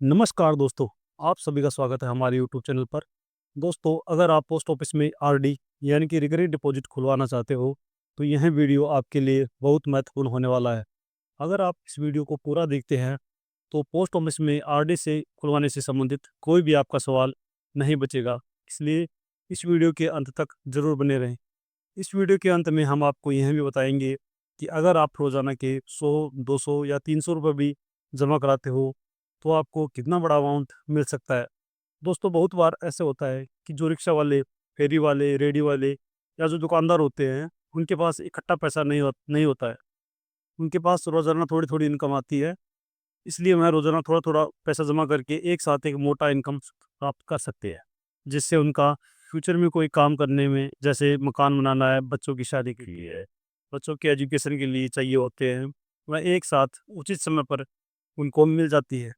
नमस्कार दोस्तों, आप सभी का स्वागत है हमारे यूट्यूब चैनल पर। दोस्तों, अगर आप पोस्ट ऑफिस में आरडी यानी कि रिकरिंग डिपॉजिट खुलवाना चाहते हो, तो यह वीडियो आपके लिए बहुत महत्वपूर्ण होने वाला है। अगर आप इस वीडियो को पूरा देखते हैं, तो पोस्ट ऑफिस में आरडी से खुलवाने से संबंधित कोई भी आपका सवाल नहीं बचेगा। इसलिए इस वीडियो के अंत तक ज़रूर बने रहें। इस वीडियो के अंत में हम आपको यह भी बताएंगे कि अगर आप रोज़ाना के 100, 200 या 300 रुपये भी जमा कराते हो, तो आपको कितना बड़ा अमाउंट मिल सकता है। दोस्तों, बहुत बार ऐसे होता है कि जो रिक्शा वाले, फेरी वाले, रेडी वाले या जो दुकानदार होते हैं, उनके पास इकट्ठा पैसा नहीं होता है। उनके पास रोज़ाना थोड़ी-थोड़ी इनकम आती है, इसलिए वह रोज़ाना थोड़ा-थोड़ा पैसा जमा करके एक साथ एक मोटा इनकम प्राप्त कर सकते हैं, जिससे उनका फ्यूचर में कोई काम करने में, जैसे मकान बनाना है, बच्चों की शादी के लिए, बच्चों के एजुकेशन के लिए चाहिए होते हैं, वह एक साथ उचित समय पर उनको मिल जाती है।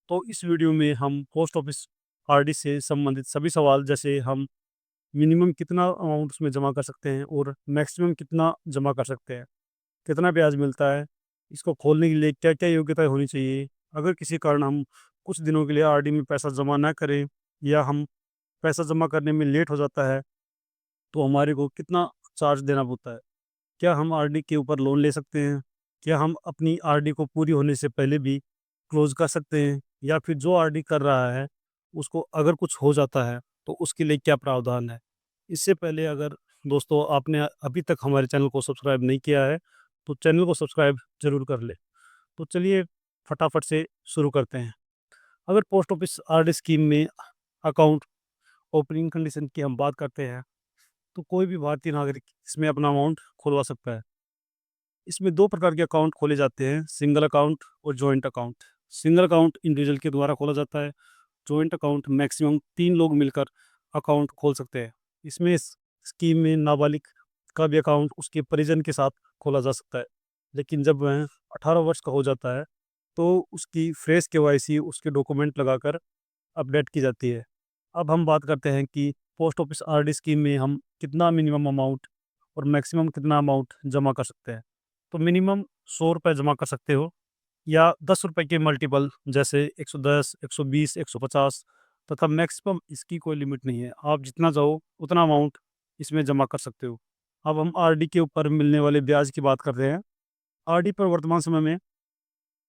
तो इस वीडियो में हम पोस्ट ऑफिस आरडी से संबंधित सभी सवाल, जैसे हम मिनिमम कितना अमाउंट उसमें जमा कर सकते हैं और मैक्सिमम कितना जमा कर सकते हैं, कितना ब्याज मिलता है, इसको खोलने के लिए क्या-क्या योग्यता होनी चाहिए, अगर किसी कारण हम कुछ दिनों के लिए आरडी में पैसा जमा ना करें या हम पैसा जमा करने में लेट हो जाता है, तो हमारे को कितना चार्ज देना पड़ता है, क्या हम आरडी के ऊपर लोन ले सकते हैं, क्या हम अपनी आरडी को पूरी होने से पहले भी क्लोज कर सकते हैं, या फिर जो आरडी कर रहा है उसको अगर कुछ हो जाता है तो उसके लिए क्या प्रावधान है। इससे पहले अगर दोस्तों आपने अभी तक हमारे चैनल को सब्सक्राइब नहीं किया है, तो चैनल को सब्सक्राइब जरूर कर ले। तो चलिए फटाफट से शुरू करते हैं। अगर पोस्ट ऑफिस आरडी स्कीम में अकाउंट ओपनिंग कंडीशन की हम बात करते हैं, तो कोई भी भारतीय नागरिक इसमें अपना अमाउंट खुलवा सकता है। इसमें 2 प्रकार के अकाउंट खोले जाते हैं, सिंगल अकाउंट और joint account. Single account individual के द्वारा खोला जाता है, जॉइंट अकाउंट मैक्सिमम 3 लोग मिलकर अकाउंट खोल सकते हैं। इसमें इस स्कीम में नाबालिग का भी अकाउंट उसके परिजन के साथ खोला जा सकता है, लेकिन जब वह 18 वर्ष का हो जाता है, तो उसकी फ्रेश केवाईसी उसके डॉक्यूमेंट लगाकर अपडेट की जाती है। अब हम बात करते हैं कि पोस्ट ऑफिस आरडी स्कीम में हम कितना मिनिमम अमाउंट और मैक्सिमम कितना अमाउंट जमा कर सकते हैं। तो मिनिमम 100 रुपये जमा कर सकते हो, या 10 रुपए के मल्टीपल जैसे 110, 120, 150, तथा मैक्सिमम इसकी कोई लिमिट नहीं है। आप जितना चाहो उतना अमाउंट इसमें जमा कर सकते हो। अब हम आरडी के ऊपर मिलने वाले ब्याज की बात कर रहे हैं। आरडी पर वर्तमान समय में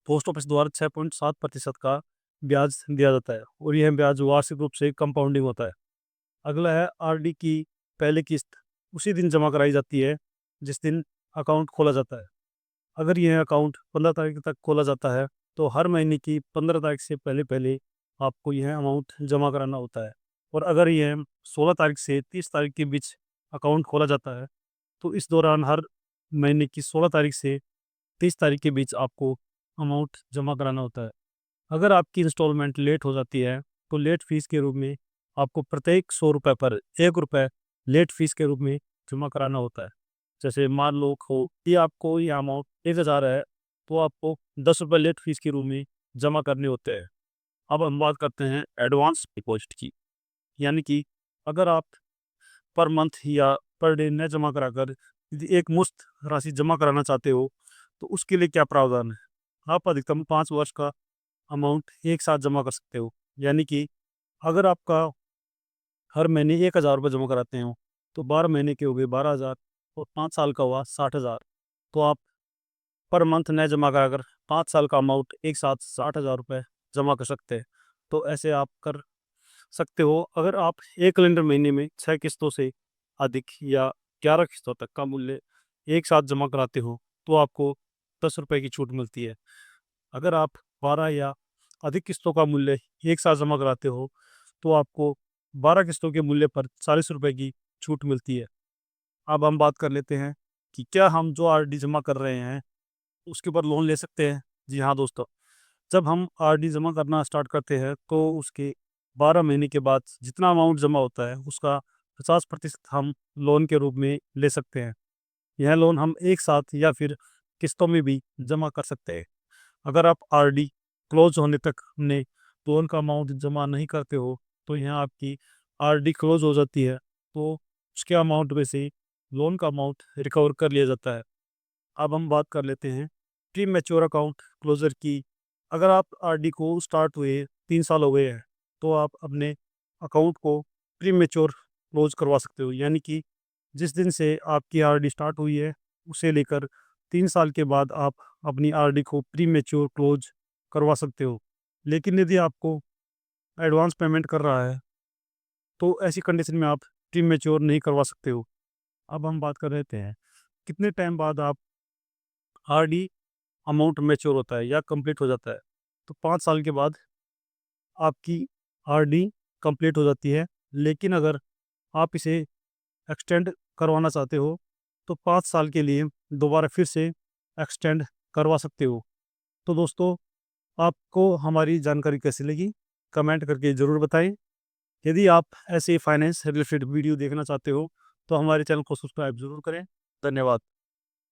पोस्ट ऑफिस द्वारा 6.7% का ब्याज दिया जाता है, और यह ब्याज वार्षिक रूप से कंपाउंडिंग होता है। अगला है आरडी की पहली किस्त उसी दिन जमा कराई जाती है जिस दिन अकाउंट खोला जाता है। अगर यह अकाउंट 15 तारीख तक खोला जाता है, तो हर महीने की 15 तारीख से पहले-पहले आपको यह अमाउंट जमा कराना होता है। और अगर यह 16 तारीख से 30 तारीख के बीच अकाउंट खोला जाता है, तो इस दौरान हर महीने की 16 तारीख से 30 तारीख के बीच आपको अमाउंट जमा कराना होता है। अगर आपकी इंस्टॉलमेंट लेट हो जाती है, तो लेट फीस के रूप में आपको प्रत्येक 100 रुपये पर 1 रुपये लेट फीस के रूप में जमा कराना होता है। जैसे मान लो हो कि आपको ये अमाउंट 1000 है, तो आपको 10 रुपये लेट फीस के रूप में जमा करने होते हैं। अब हम बात करते हैं एडवांस डिपॉजिट की, यानी कि अगर आप पर मंथ या पर डे न जमा कराकर यदि एक मुश्त राशि जमा कराना चाहते हो, तो उसके लिए क्या प्रावधान है। आप अधिकतम 5 वर्ष का अमाउंट एक साथ जमा कर सकते हो, यानी कि अगर आपका हर महीने 1000 रुपये जमा कराते हो, तो 12 महीने के हो गए 12,000, और 5 साल का हुआ 60,000। तो आप पर मंथ न जमा कराकर 5 साल का अमाउंट एक साथ 60,000 रुपये जमा कर सकते हैं। तो ऐसे आप कर सकते हो। अगर आप एक कैलेंडर महीने में 6 किस्तों से अधिक या 11 किस्तों तक का मूल्य एक साथ जमा कराते हो, तो आपको 10 रुपये की छूट मिलती है। अगर आप 12 या अधिक किस्तों का मूल्य एक साथ जमा कराते हो, तो आपको 12 किस्तों के मूल्य पर 40 रुपये की छूट मिलती है। अब हम बात कर लेते हैं कि क्या हम जो आरडी जमा कर रहे हैं, उसके ऊपर लोन ले सकते हैं। जी हाँ दोस्तों, जब हम आरडी जमा करना स्टार्ट करते हैं, तो उसके 12 महीने के बाद जितना अमाउंट जमा होता है, उसका 50% हम लोन के रूप में ले सकते हैं। यह लोन हम एक साथ या फिर किस्तों में भी जमा कर सकते हैं। अगर आप आरडी क्लोज होने तक अपने लोन का अमाउंट जमा नहीं करते हो, तो यहाँ आपकी आरडी क्लोज हो जाती है, तो उसके अमाउंट में से लोन का अमाउंट रिकवर कर लिया जाता है। अब हम बात कर लेते हैं प्री मैच्योर अकाउंट क्लोजर की। अगर आप आरडी को स्टार्ट हुए 3 साल हो गए हैं, तो आप अपने अकाउंट को प्री मैच्योर क्लोज़ करवा सकते हो। यानी कि जिस दिन से आपकी आरडी स्टार्ट हुई है, उसे लेकर 3 साल के बाद आप अपनी आरडी को प्री मैच्योर क्लोज़ करवा सकते हो। लेकिन यदि आपको एडवांस पेमेंट कर रहा है, तो ऐसी कंडीशन में आप प्री मैच्योर नहीं करवा सकते हो। अब हम बात कर रहे थे कितने टाइम बाद आप आरडी अमाउंट मैच्योर होता है या कंप्लीट हो जाता है। तो 5 साल के बाद आपकी आरडी कंप्लीट हो जाती है। लेकिन अगर आप इसे एक्सटेंड करवाना चाहते हो, तो 5 साल के लिए दोबारा फिर से एक्सटेंड करवा सकते हो। तो दोस्तों, आपको हमारी जानकारी कैसी लगी? कमेंट करके ज़रूर बताएं। यदि आप ऐसे फाइनेंस रिलेटेड वीडियो देखना चाहते हो, तो हमारे चैनल को सब्सक्राइब ज़रूर करें। धन्यवाद।